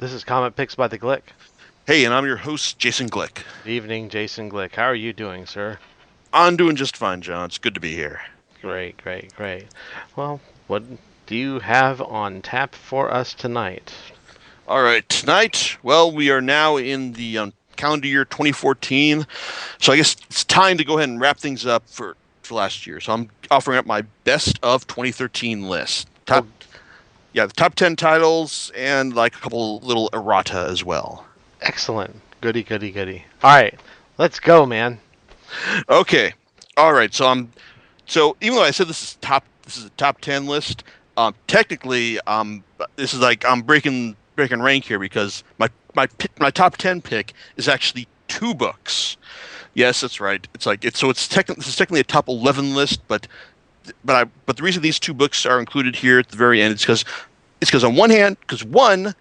This is Comet Picks by the Glick. Hey, and I'm your host, Jason Glick. Good evening, Jason Glick. How are you doing, sir? I'm doing just fine, John. It's good to be here. Great, great, great. Well, what do you have on tap for us tonight? All right, tonight, well, we are now in the calendar year 2014, so I guess it's time to go ahead and wrap things up for last year. So I'm offering up my best of 2013 list. Oh, The top 10 titles and like a couple little errata as well. excellent. Goody, goody, goody. All right, let's go, man. Okay, all right. So even though I said this is a top 10 list. Technically, this is like I'm breaking rank here because my top 10 pick is actually two books. Yes, that's right. This is technically a top 11 list, but the reason these two books are included here at the very end is because on one hand, because one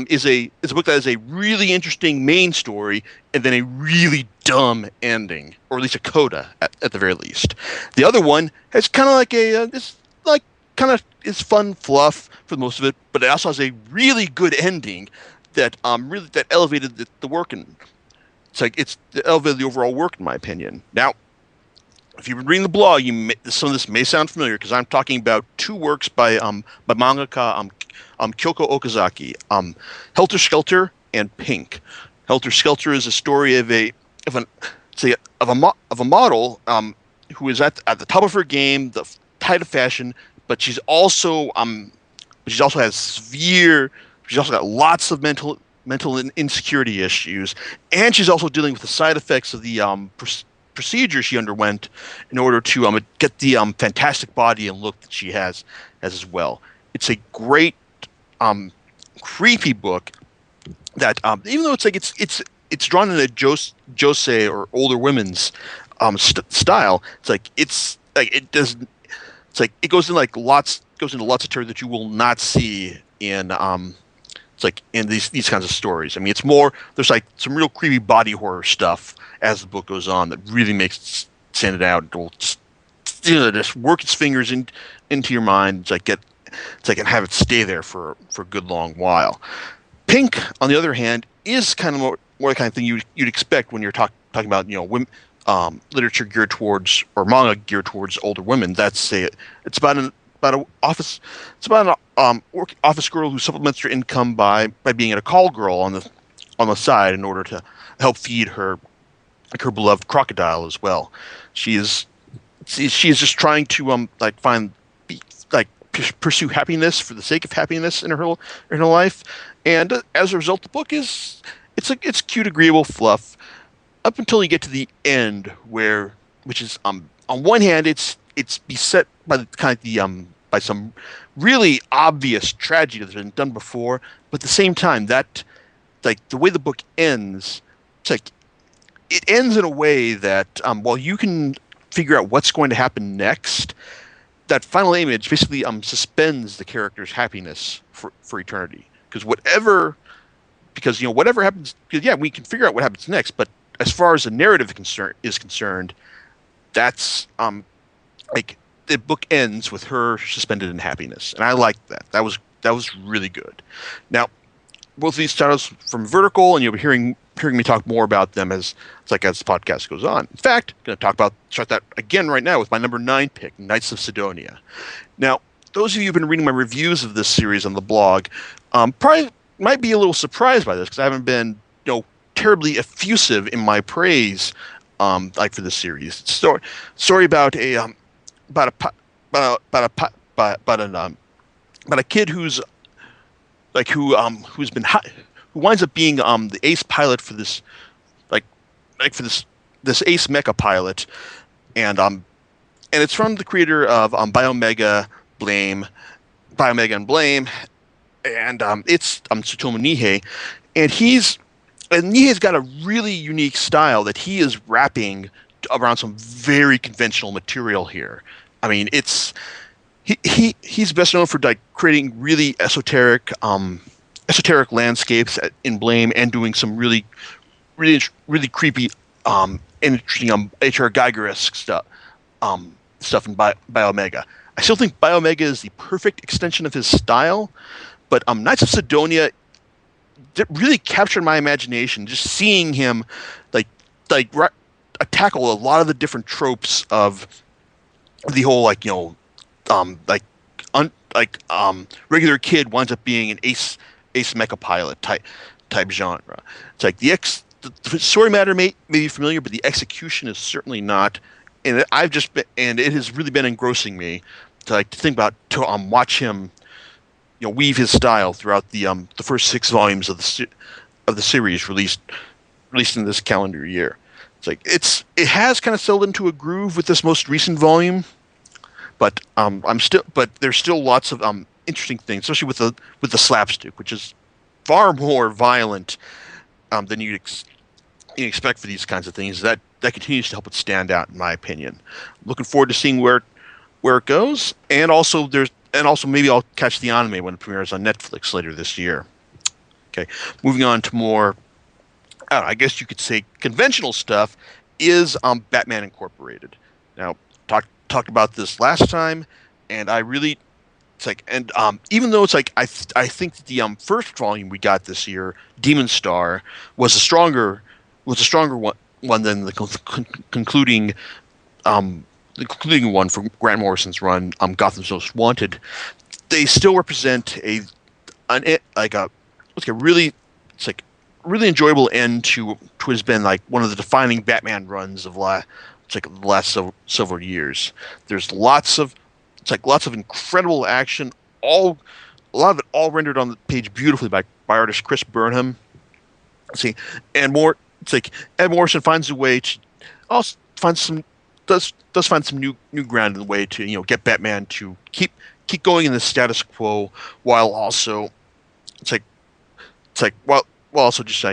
is a book that has a really interesting main story and then a really dumb ending, or at least a coda at the very least. The other one has kind of like it's like kind of is fun fluff for most of it, but it also has a really good ending that elevated the work, and it's elevated the overall work in my opinion. Now, if you've been reading the blog, some of this may sound familiar because I'm talking about two works by mangaka Kyoko Okazaki, Helter Skelter and Pink. Helter Skelter is a story of a model who is at the top of her game, the height of fashion, but she's also got lots of mental insecurity issues, and she's also dealing with the side effects of the procedure she underwent in order to get the fantastic body and look that she has as well. It's a great creepy book that even though it's drawn in a josei or older women's style, it goes into lots of territory that you will not see in in these kinds of stories. I mean, there's like some real creepy body horror stuff as the book goes on that really makes it stand out. It will just work its fingers into your mind. And have it stay there for a good long while. Pink, on the other hand, is kind of more the kind of thing you'd expect when you're talking about women, literature geared towards, or manga geared towards older women. It's about an office office girl who supplements her income by being a call girl on the side in order to help feed her beloved crocodile as well. She is just trying to pursue happiness for the sake of happiness in her life, and as a result, the book it's cute, agreeable fluff up until you get to the end, which is on one hand it's beset by by some really obvious tragedy that's been done before, but at the same time that the way the book ends, it ends in a way that while you can figure out what's going to happen next, that final image basically suspends the character's happiness for eternity. Whatever happens, we can figure out what happens next, but as far as the narrative is concerned, that's the book ends with her suspended in happiness, and I liked that. That was really good. Now, both of these titles from Vertical, and you'll be hearing me talk more about them as the podcast goes on. In fact, I'm going to start that again right now with my number 9 pick, Knights of Sidonia. Now, those of you who've been reading my reviews of this series on the blog probably might be a little surprised by this because I haven't been terribly effusive in my praise for this series. It's a story about a kid who winds up being the ace pilot for this this ace mecha pilot, and it's from the creator of Biomega and Blame, and it's Tsutomu Nihei, and Nihei's got a really unique style that he is wrapping around some very conventional material here. I mean, he's best known for creating really esoteric landscapes in Blame, and doing some really creepy and interesting H.R. Geiger-esque stuff in Biomega. I still think Biomega is the perfect extension of his style, but Knights of Sidonia really captured my imagination. Just seeing him, like like ri- tackle a lot of the different tropes of the whole like regular kid winds up being an ace mecha pilot type genre. It's like the story matter may be familiar, but the execution is certainly not. And it has really been engrossing me to think about to watch him weave his style throughout the first 6 volumes of the series released in this calendar year. It has kind of settled into a groove with this most recent volume, but there's still lots of interesting things, especially with the slapstick, which is far more violent than you'd expect for these kinds of things. That continues to help it stand out, in my opinion. Looking forward to seeing where it goes, and also maybe I'll catch the anime when it premieres on Netflix later this year. Okay, moving on to more, I guess you could say conventional stuff, is Batman Incorporated. Now, talked about this last time, and I really even though I think that the first volume we got this year, Demon Star, was a stronger one than the concluding one from Grant Morrison's run, Gotham's Most Wanted. They still represent a really really enjoyable end to what has been like one of the defining Batman runs of the last several years. There's lots of incredible action, a lot of it all rendered on the page beautifully by artist Chris Burnham. And Ed Morrison finds a way to also find some does find some new ground in the way to get Batman to keep going in the status quo, while also while also just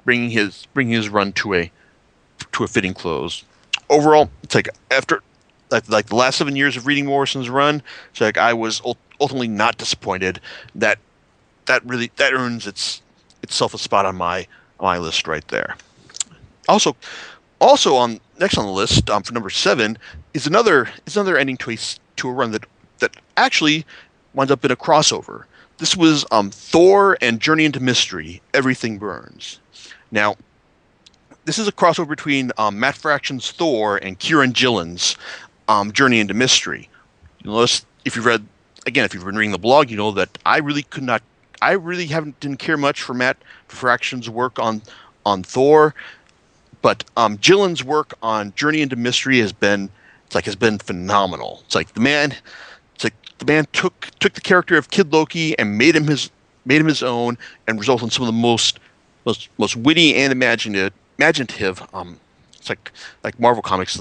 bringing his run to a fitting close. Overall, after the last 7 years of reading Morrison's run, I was ultimately not disappointed. That earns itself a spot on my list right there. Also next on the list, for number 7, is another ending to a run that actually winds up in a crossover. This was Thor and Journey into Mystery, Everything Burns. Now, this is a crossover between Matt Fraction's Thor and Kieran Gillen's Journey into Mystery. You'll notice, if you've been reading the blog, you know that I really didn't care much for Matt Fraction's work on Thor, but Gillen's work on Journey into Mystery has been phenomenal. The man took the character of Kid Loki and made him his own, and resulted in some of the most witty and imaginative Marvel comics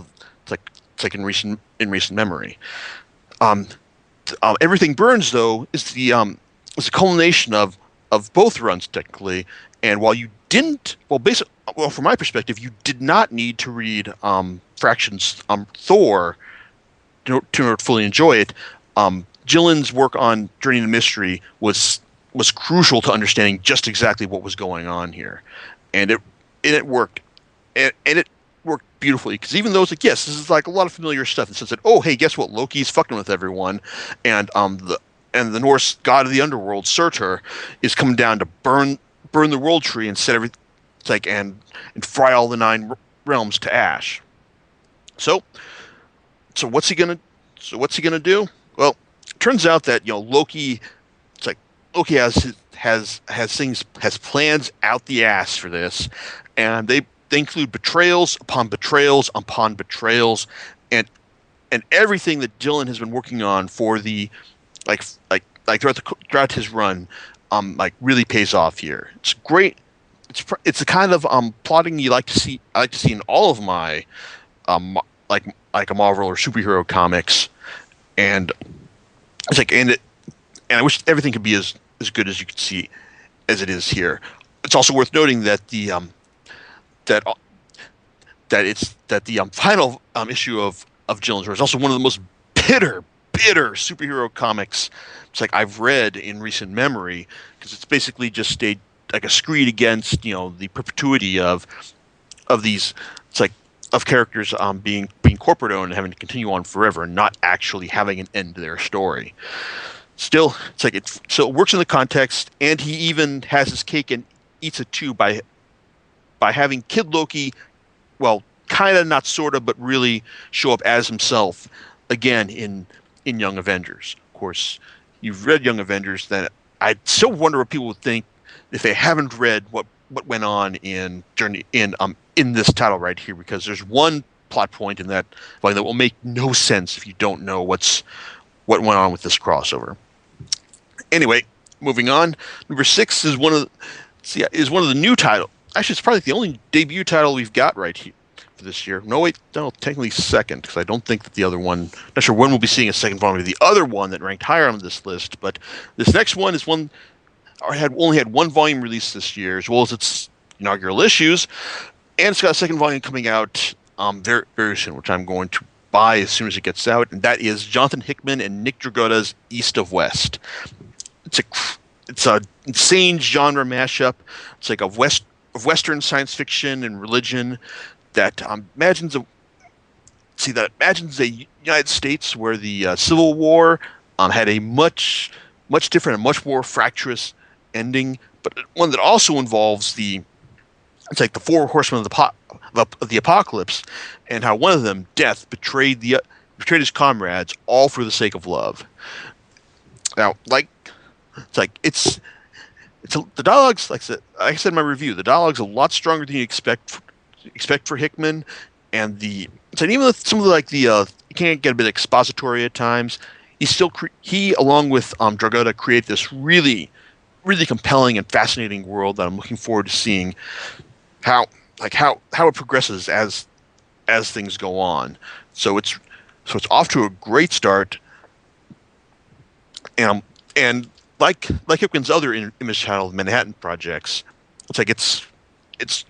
in recent memory. Everything Burns, though, is the culmination of both runs technically, and while you didn't, from my perspective, you did not need to read Fraction's Thor to fully enjoy it. Gillen's work on Journey to Mystery was crucial to understanding just exactly what was going on here, and it worked, and it worked beautifully, because even though it's yes, this is a lot of familiar stuff. It says that, oh hey, guess what? Loki's fucking with everyone, and the Norse god of the underworld, Surtur, is coming down to burn the world tree and set everything and fry all the 9 realms to ash. So what's he gonna do? Well, it turns out that Loki has plans out the ass for this, and they include betrayals upon betrayals upon betrayals, and everything that Gillen has been working on for the throughout his run really pays off here. It's great. It's the kind of plotting I like to see in all of my like a Marvel or superhero comics, and and I wish everything could be as good as you could see as it is here. It's also worth noting that the final issue of Gillen's run is also one of the most bitter superhero comics I've read in recent memory, because it's basically just a screed against the perpetuity of these of characters being corporate owned and having to continue on forever and not actually having an end to their story. still, it's like it so it works in the context, and he even has his cake and eats it too by having Kid Loki, well, kind of not sort of, but really show up as himself again in Young Avengers. Of course, you've read Young Avengers, then I still wonder what people would think if they haven't read what went on in Journey in this title right here, because there's one plot point in that volume that will make no sense if you don't know what went on with this crossover. Anyway, moving on. Number 6 is one of the new title. Actually, it's probably the only debut title we've got right here for this year. No, wait, no, technically second, because I don't think that the other one. Not sure when we'll be seeing a second volume of the other one that ranked higher on this list. But this next one is one. Only had one volume released this year, as well as its inaugural issues, and it's got a second volume coming out very, very soon, which I'm going to buy as soon as it gets out, and that is Jonathan Hickman and Nick Dragotta's East of West. It's a insane genre mashup. It's like of Western science fiction and religion that imagines a United States where the Civil War had a much different and much more fractious ending, but one that also involves the four horsemen of the apocalypse, and how one of them, Death, betrayed his comrades, all for the sake of love. Now, the dialogue's like I said in my review, the dialogue's a lot stronger than you expect for Hickman, and even with some of you can't get a bit expository at times. He along with Dragotta create this really, really compelling and fascinating world that I'm looking forward to seeing how it progresses as things go on. So it's off to a great start, and like Hickman's other Image title, Manhattan Projects, it's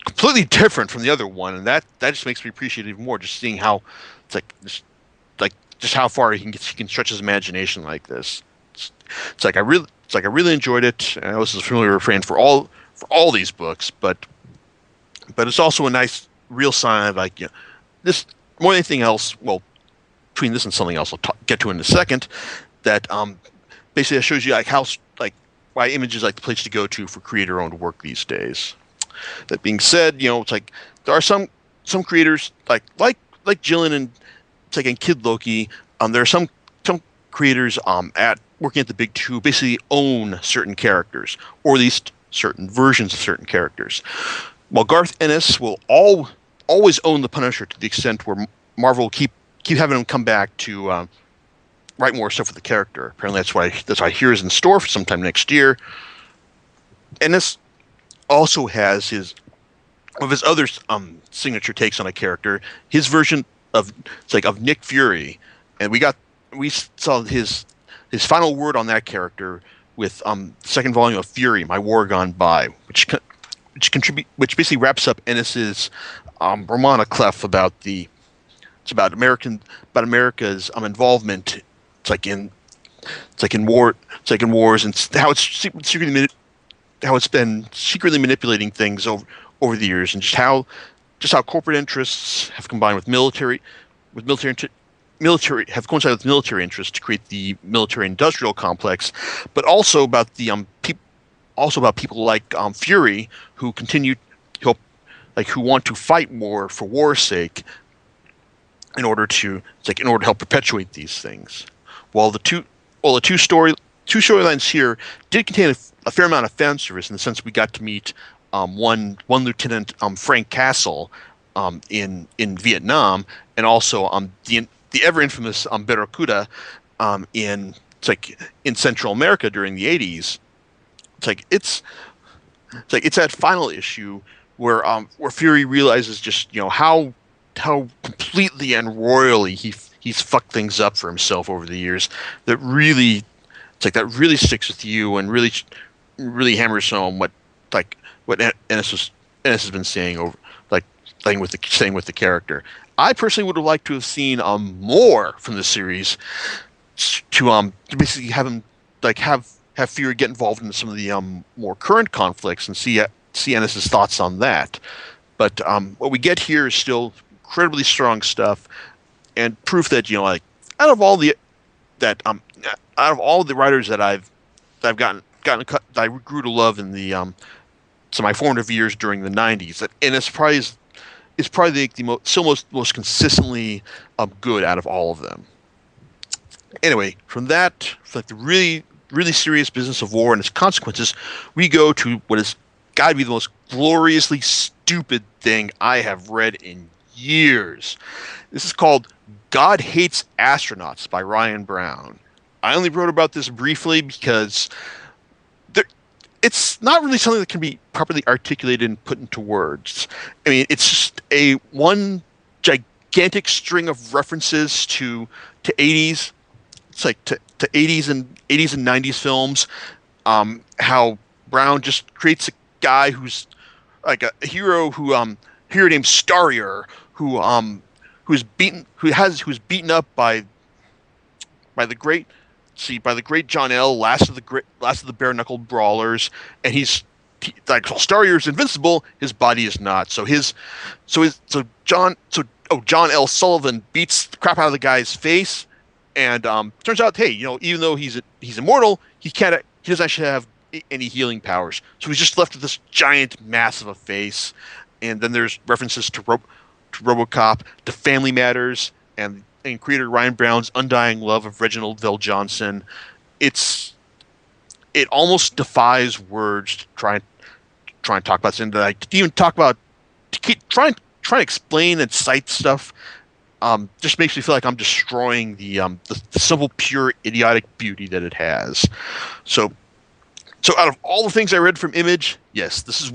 completely different from the other one, and that just makes me appreciate it even more. Just seeing how just how far he can stretch his imagination like this. I really enjoyed it. I know this is a familiar refrain for all these books, but it's also a nice real sign of this more than anything else. Well, between this and something else I'll get to in a second, that basically shows you why Image is the place to go to for creator-owned work these days. That being said, there are some creators like Gillen and and Kid Loki. There are some creators working at the big two basically own certain characters, or at least certain versions of certain characters. While Garth Ennis will always own the Punisher to the extent where Marvel will keep having him come back to write more stuff with the character. Apparently, that's why Here is in store for sometime next year. Ennis also has his other signature takes on a character. His version of Nick Fury, and we saw his final word on that character with second volume of Fury, My War Gone By, which basically wraps up Ennis's Romana Clef about America's involvement. In wars, and how it's been secretly manipulating things over the years, and just how corporate interests have combined with military have coincided with military interests to create the military-industrial complex, but also about people like Fury who who want to fight more for war's sake in order to help perpetuate these things. While the two storylines here did contain a fair amount of fan service in the sense we got to meet one Lieutenant Frank Castle in Vietnam, and also the ever infamous Barracuda in Central America during the 80s. It's that final issue where Fury realizes just how completely and royally he's fucked things up for himself over the years. That really sticks with you and really hammers home what Ennis has been saying over saying with the character. I personally would have liked to have seen more from the series to basically have him have Fury get involved in some of the more current conflicts and see Ennis's thoughts on that. But what we get here is still incredibly strong stuff, and proof that out of all out of all the writers that I've that I grew to love in the so my formative years during the '90s, and it's probably the most consistently good out of all of them. Anyway, from like the really serious business of war and its consequences, we go to what has got to be the most gloriously stupid thing I have read in years. This is called God Hates Astronauts by Ryan Brown. I only wrote about this briefly because it's not really something that can be properly articulated and put into words. I mean, it's just a one gigantic string of references to 80s. It's like to 80s and 90s films. How Brown just creates a guy who's like a hero hero named Starrier who's beaten up by the great John L. last of the bare knuckle brawlers, and like Starrier's invincible, his body is not. So John L. Sullivan beats the crap out of the guy's face, and turns out, hey, even though he's immortal, he doesn't actually have any healing powers. So he's just left with this giant mass of a face. And then there's references to RoboCop, to Family Matters, and creator Ryan Brown's undying love of Reginald VelJohnson. It almost defies words to try and talk about something that I even talk about. To keep trying to explain and cite stuff just makes me feel like I'm destroying the simple, pure, idiotic beauty that it has. So out of all the things I read from Image, yes, this is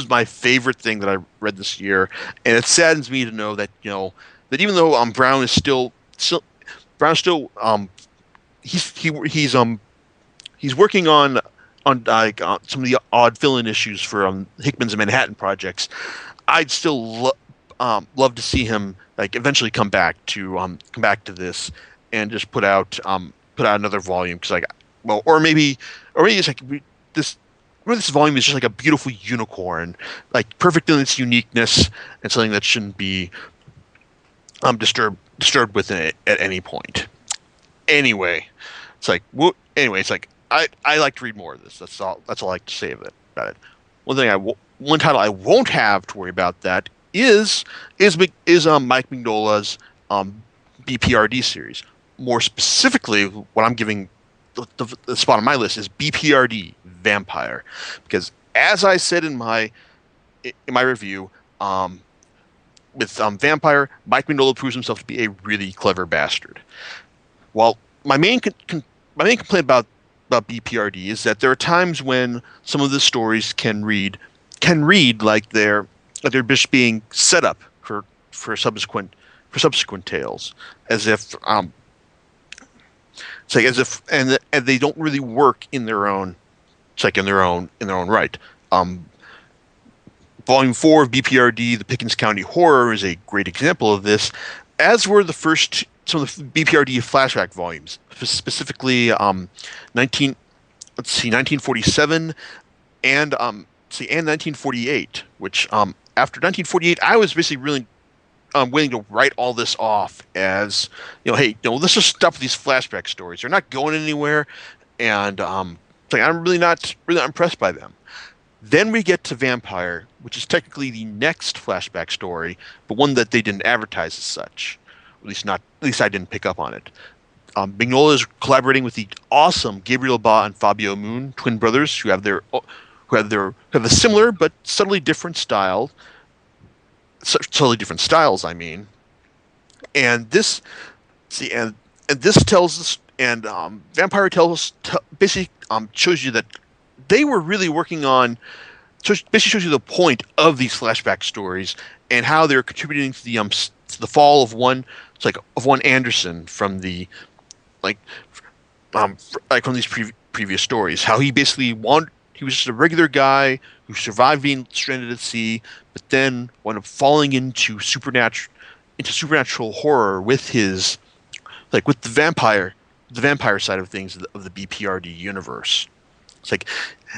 my favorite thing that I read this year, and it saddens me to know that that even though Brown is still he's working on some of the odd fill-in issues for Hickman's Manhattan projects, I'd still love to see him like eventually come back to this and just put out another volume, because or maybe it's like this volume is just like a beautiful unicorn, like perfect in its uniqueness, and something that shouldn't be disturbed with it at any point. Anyway, it's like I like to read more of this. That's all I like to say about it. One title I won't have to worry about that is Mike Mignola's BPRD series. More specifically, what I'm giving the spot on my list is BPRD Vampire, because as I said in my review, with Vampire, Mike Mignola proves himself to be a really clever bastard. Well, my main complaint about BPRD is that there are times when some of the stories can read like they're just being set up for subsequent tales, as if it's like as if and they don't really work in their own. It's like in their own right. Volume 4 of BPRD, The Pickens County Horror, is a great example of this, as were some of the BPRD flashback volumes, specifically 1947 and 1948, which after 1948 I was basically really willing to write all this off as, hey, let's just stop these flashback stories. They're not going anywhere, and I'm really not impressed by them. Then we get to Vampire, which is technically the next flashback story, but one that they didn't advertise as such. At least I didn't pick up on it. Mignola is collaborating with the awesome Gabriel Ba and Fabio Moon, twin brothers, who have a similar but subtly different style. Totally different styles, I mean. And this tells us, and Vampire basically shows you that they were really working on, so it basically shows you the point of these flashback stories and how they're contributing to the fall of one Anderson from the from these previous stories. How he basically he was just a regular guy who survived being stranded at sea, but then wound up falling into supernatural horror with his with the vampire side of things of the BPRD universe. It's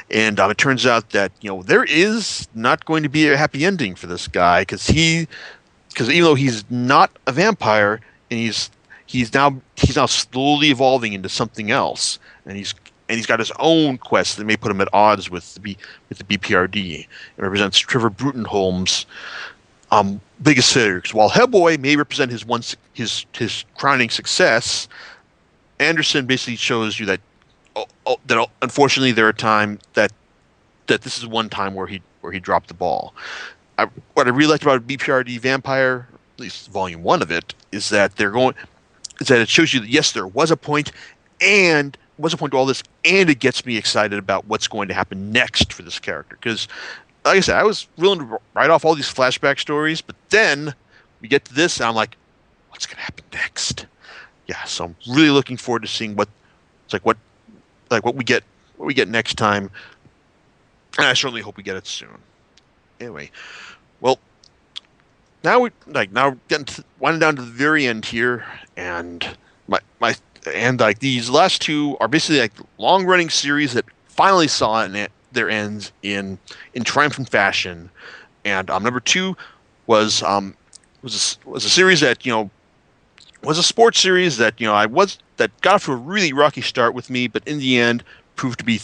and it turns out that there is not going to be a happy ending for this guy, because even though he's not a vampire and he's he's now slowly evolving into something else, and he's got his own quest that may put him at odds with the BPRD. It represents Trevor Brutenholm's biggest failure. Because while Hellboy may represent his crowning success, Anderson basically shows you that that unfortunately there are times that this is one time where he dropped the ball. What I really liked about BPRD Vampire, at least Volume 1 of it, is that it shows you that yes, there was a point to all this, and it gets me excited about what's going to happen next for this character. Because, like I said, I was willing to write off all these flashback stories, but then we get to this, and I'm like, what's going to happen next? Yeah, so I'm really looking forward to seeing what we get next time, and I certainly hope we get it soon. Anyway, well, now we're winding down to the very end here, and these last two are basically like long running series that finally saw their ends in triumphant fashion. And number 2 was a series that was a sports series that that got off to a really rocky start with me, but in the end proved to be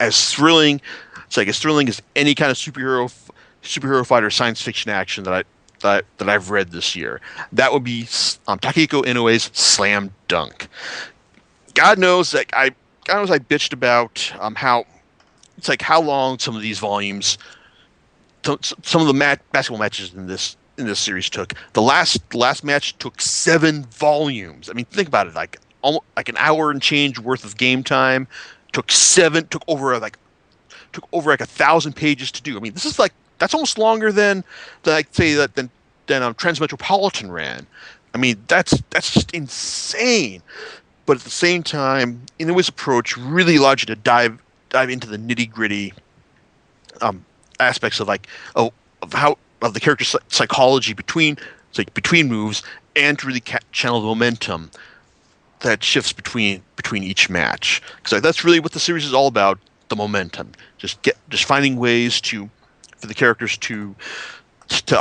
as thrilling. It's like as thrilling as any kind of superhero fighter science fiction action that I've read this year. That would be Takehiko Inoue's Slam Dunk. God knows I bitched about how long some of these volumes, some of the basketball matches in this series took. The last match took 7 volumes. I mean, think about it, like an hour and change worth of game time. Took over 1,000 pages to do. I mean, this is that's almost longer than Transmetropolitan ran. I mean, that's just insane. But at the same time, Inoue's approach really allowed you to dive into the nitty gritty aspects of the character's psychology between moves, and to really channel the momentum that shifts between each match. Because that's really what the series is all about: the momentum. Just finding ways for the characters it's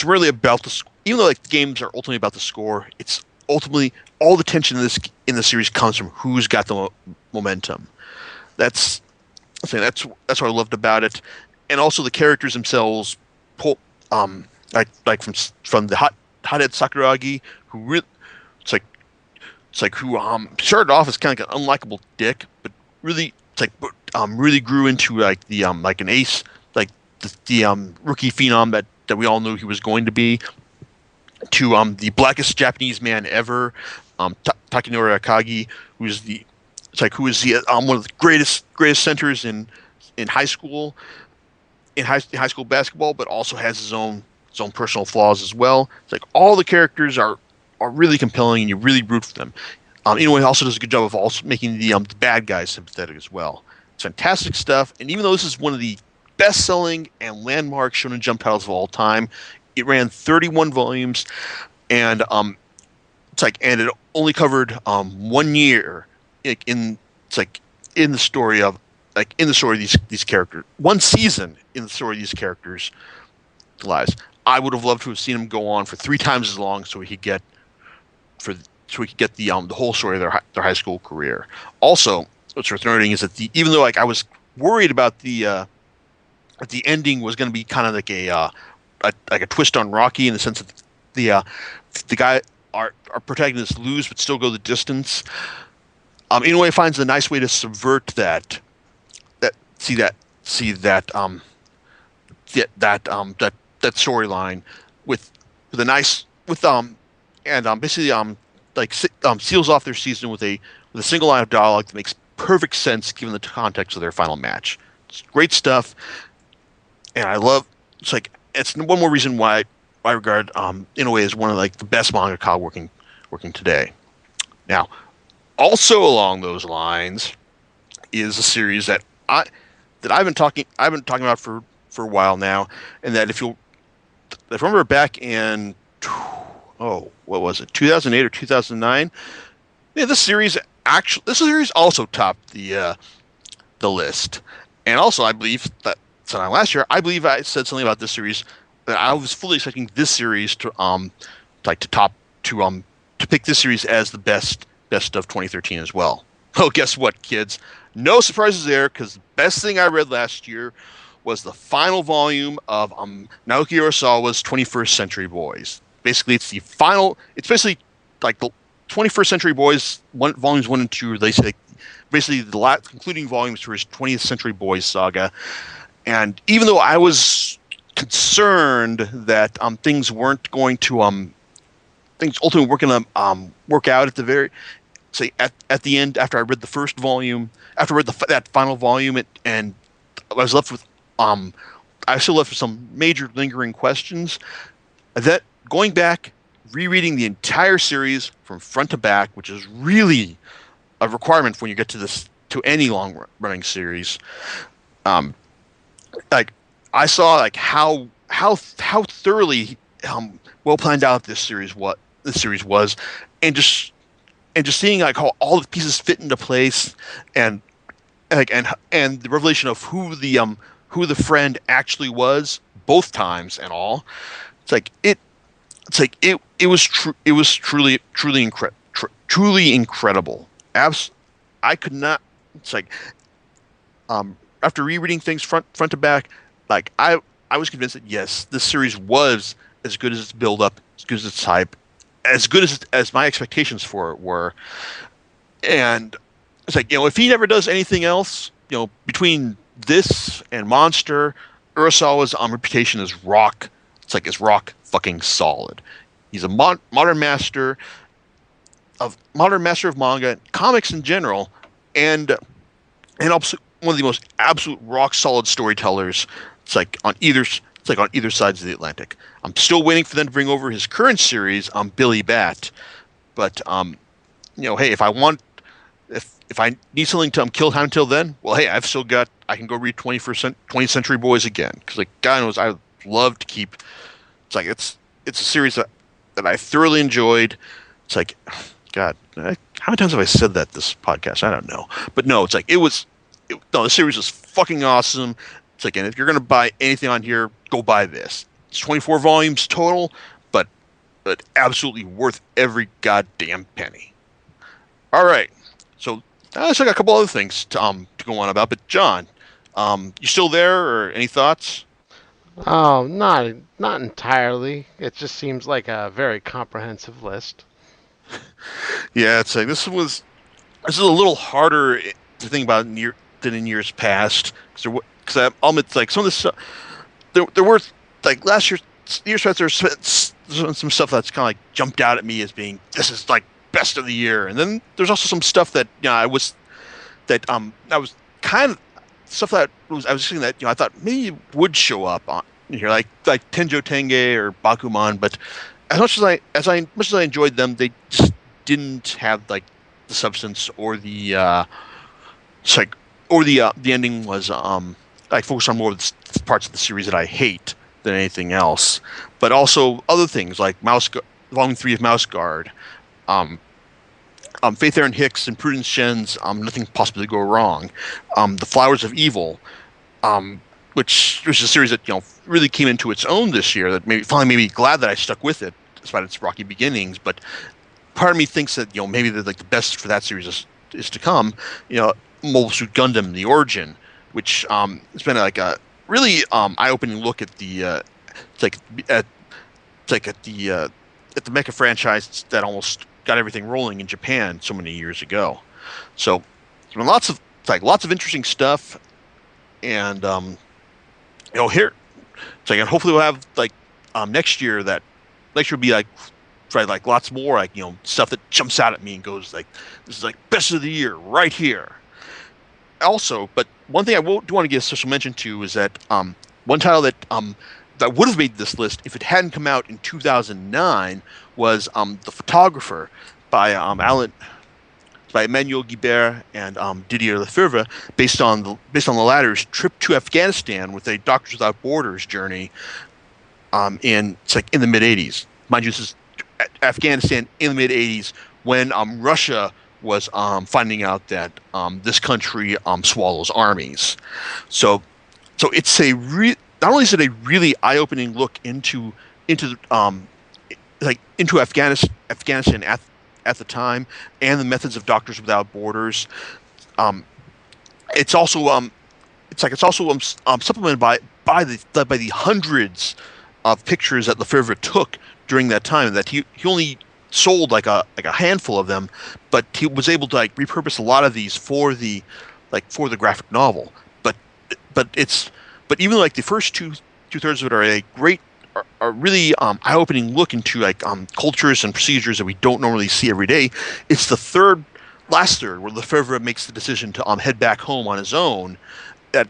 really about the, even though the games are ultimately about the score, it's ultimately all the tension in the series comes from who's got the momentum. That's what I loved about it, and also the characters themselves. From the hothead Sakuragi, who really who started off as kind of like an unlikable dick, but really really grew into an ace, the rookie phenom that we all knew he was going to be, to the blackest Japanese man ever, Takanori Akagi, who is one of the greatest centers in high school basketball, but also has his own personal flaws as well. It's like all the characters are really compelling, and you really root for them. Inoue also does a good job of also making the bad guys sympathetic as well. It's fantastic stuff, and even though this is one of the best-selling and landmark Shonen Jump titles of all time, it ran 31 volumes, and it only covered 1 year in the story of these characters, 1 season in the story of these characters' lives. I would have loved to have seen them go on for 3 times as long, so we could get the whole story of their high school career. Also, what's worth noting is that even though I was worried about the ending was going to be kind of like a twist on Rocky, in the sense that our protagonists lose but still go the distance. Inoue finds a nice way to subvert that storyline with a nice seals off their season with a single line of dialogue that makes perfect sense given the context of their final match. It's great stuff, and I love. It's one more reason why I regard Inoue as one of the best mangaka working today. Now, also along those lines is a series that I've been talking about for a while now, and that if you remember back in what was it, 2008 or 2009? Yeah, this series also topped the list, and also I believe that sometime last year I said something about this series that I was fully expecting this series to like to pick this series as the best of 2013 as well. Oh, guess what, kids? No surprises there, because the best thing I read last year was the final volume of Naoki Urasawa's 21st Century Boys. Basically, it's the final. It's basically like the 21st Century Boys volumes 1 and 2 released, like, basically the last concluding volumes for his 20th Century Boys saga. And even though I was concerned that things weren't going to things ultimately weren't going to work out at the very say at the end, after I read the first volume, after I read that final volume, and I was left with I still left with some major lingering questions. That going back, rereading the entire series from front to back, which is really a requirement when you get to any long running series. Like I saw like how thoroughly well planned out this series was, and just seeing like how all the pieces fit into place, and the revelation of who the friend actually was both times and all. It was truly incredible. I could not. It's like after rereading things front to back, like I was convinced that yes, this series was as good as its build up, as good as its hype, as good as my expectations for it were. And it's like, if he never does anything else, between this and Monster, Urasawa's reputation is rock. It's rock fucking solid. He's a modern master of manga, comics in general, and also one of the most absolute rock solid storytellers. It's like on either sides of the Atlantic. I'm still waiting for them to bring over his current series, Billy Bat. But hey, if I need something to kill time until then, well, hey, I can go read 20th Century Boys again, because like God knows I love to keep. It's a series that I thoroughly enjoyed. It's like, God, how many times have I said that this podcast? I don't know, but no, it's like the series was fucking awesome. It's like, and if you're gonna buy anything on here, go buy this. It's 24 volumes total, but absolutely worth every goddamn penny. All right, so I got a couple other things to go on about, but John, you still there, or any thoughts? Oh, not entirely. It just seems like a very comprehensive list. Yeah, it's like this is a little harder to think about than in years past, because it's like some of this stuff, there were like years past, there's some stuff that's kind of like jumped out at me as being, this is like best of the year, and then there's also some stuff that I was kind of stuff that I was thinking that I thought maybe would show up on here, like Tenjo Tenge or Bakuman, but as much as I enjoyed them, they just didn't have like the substance, or the the ending was I focused on more of the parts of the series that I hate than anything else, but also other things like Volume 3 of Mouse Guard, Faith Aaron Hicks and Prudence Shen's Nothing Possibly Go Wrong, The Flowers of Evil, which was a series that really came into its own this year, that finally made me glad that I stuck with it despite its rocky beginnings. But part of me thinks that maybe the best for that series is to come. Mobile Suit Gundam: The Origin, which has been like a really eye-opening look at the at the mecha franchise that almost got everything rolling in Japan so many years ago. So there's been lots of interesting stuff, and here it's like, and hopefully we'll have next year will be like lots more stuff that jumps out at me and goes like, this is like best of the year right here. Also, but one thing I do want to give a special mention to is that one title that would have made this list if it hadn't come out in 2009 was The Photographer by Emmanuel Guibert and Didier Lefebvre, based on the latter's trip to Afghanistan with a Doctors Without Borders journey in the mid 80s. Mind you, this is Afghanistan in the mid 80s, when Russia was finding out that this country swallows armies. So it's not only is it a really eye-opening look into like into Afghanistan at the time, and the methods of Doctors Without Borders. Um, it's also supplemented by the hundreds of pictures that Lefebvre took during that time. That he only sold like a handful of them, but he was able to like repurpose a lot of these for the graphic novel. But but even like the first two thirds of it are a great are really eye-opening look into like cultures and procedures that we don't normally see every day. It's the last third where Lefebvre makes the decision to head back home on his own, that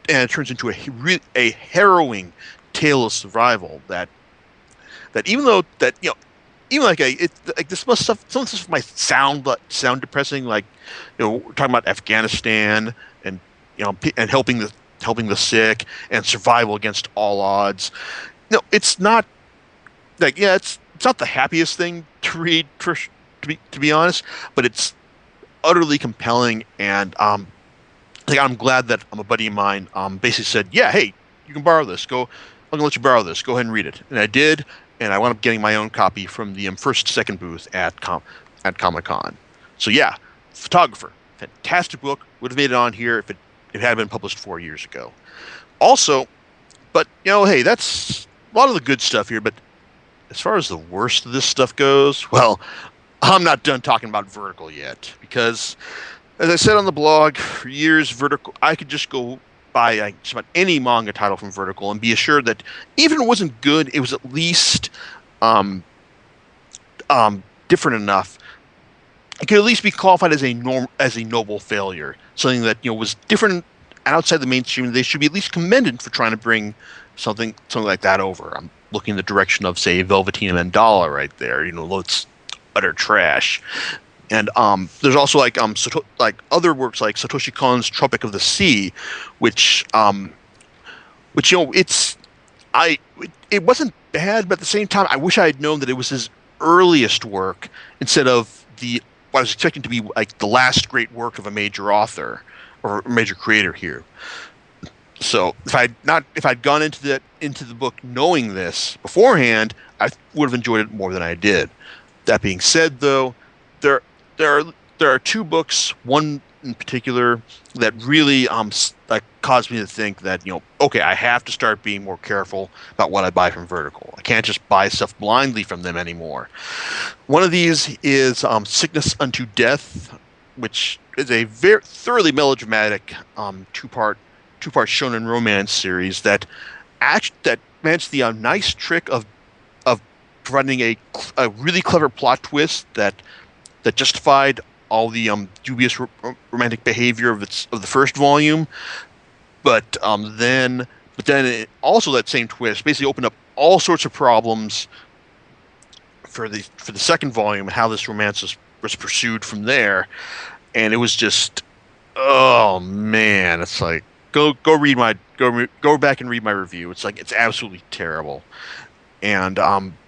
and it turns into a harrowing tale of survival. That even though that even like this must stuff some of this might sound depressing, like we're talking about Afghanistan and and helping the sick and survival against all odds. No, it's not like it's not the happiest thing to read, to be honest, but it's utterly compelling. And like I'm glad that a buddy of mine basically said, yeah, hey, you can borrow this. I'm gonna let you borrow this. Go ahead and read it. And I did, and I wound up getting my own copy from the second booth at Comic-Con. So yeah, Photographer, fantastic book. Would have made it on here if it had been published 4 years ago. Also, but hey, that's a lot of the good stuff here. But as far as the worst of this stuff goes, well, I'm not done talking about Vertical yet, because as I said on the blog, for years, Vertical, I could just go buy just about any manga title from Vertical and be assured that even if it wasn't good, it was at least different enough. It could at least be qualified as a noble failure, something that was different and outside the mainstream. They should be at least commended for trying to bring something like that over. I'm looking in the direction of, say, Velveteen Mandala right there. It's utter trash. And there's also like other works like Satoshi Kon's Tropic of the Sea, which it wasn't bad, but at the same time, I wish I had known that it was his earliest work instead of what I was expecting to be like the last great work of a major author or a major creator here. So if I'd gone into the book knowing this beforehand, I would have enjoyed it more than I did. That being said, though, there are two books, one in particular, that really caused me to think that okay, I have to start being more careful about what I buy from Vertical. I can't just buy stuff blindly from them anymore. One of these is Sickness Unto Death, which is a very thoroughly melodramatic two-part shonen romance series that managed the nice trick of providing a really clever plot twist that justified all the dubious romantic behavior of the first volume, but then also that same twist basically opened up all sorts of problems for the second volume and how this romance was pursued from there. And it was just, oh man, it's like go back and read my review. It's like it's absolutely terrible. And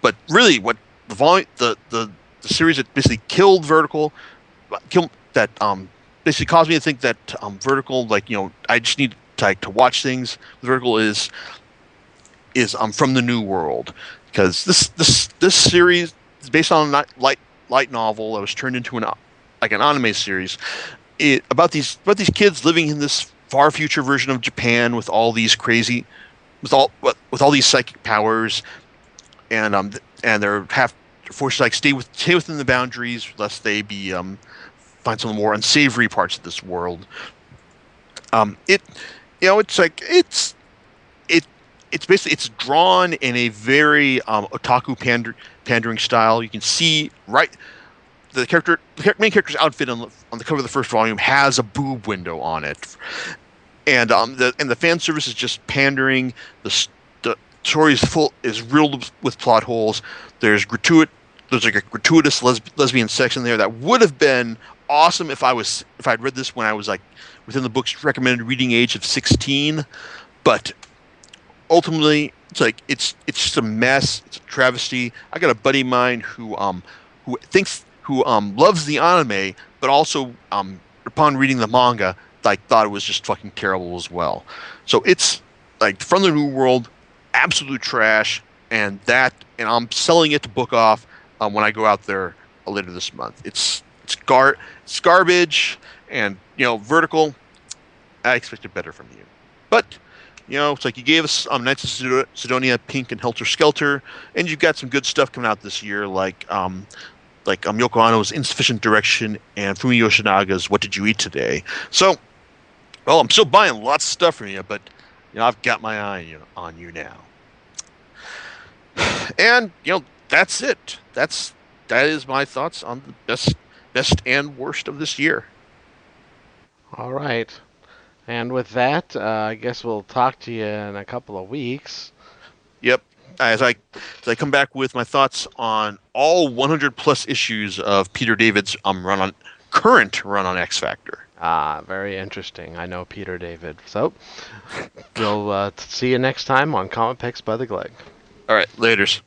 but really, what the series that basically killed Vertical, basically caused me to think that Vertical, I just need to watch things. Vertical is From the New World, because this series is based on a light novel that was turned into an anime series about these kids living in this far future version of Japan with all these psychic powers, and they're forced to stay within the boundaries lest they be find some of the more unsavory parts of this world. It's basically drawn in a very otaku pandering style. You can see the main character's outfit on the cover of the first volume has a boob window on it, and the fan service is just pandering. The story is riddled with plot holes. There's like a gratuitous lesbian sex in there that would have been awesome if I'd read this when I was like within the book's recommended reading age of 16, but ultimately it's just a mess. It's a travesty. I got a buddy of mine who loves the anime, but also upon reading the manga, thought it was just fucking terrible as well. So it's like From the New World, absolute trash, and that and I'm selling it to Book Off when I go out there later this month. It's garbage, and Vertical. I expected better from you, but it's like you gave us Knights of Sidonia, Pink, and Helter Skelter, and you've got some good stuff coming out this year, like Yoko Anno's Insufficient Direction and Fumi Yoshinaga's What Did You Eat Today? So, well, I'm still buying lots of stuff from you, but I've got my eye on you now. And that's it. That is my thoughts on the best and worst of this year. All right. And with that, I guess we'll talk to you in a couple of weeks. Yep. As I come back with my thoughts on all 100 plus issues of Peter David's current run on X Factor. Ah, very interesting. I know Peter David. So, we'll see you next time on Comic Picks by the Gleg. All right, laters.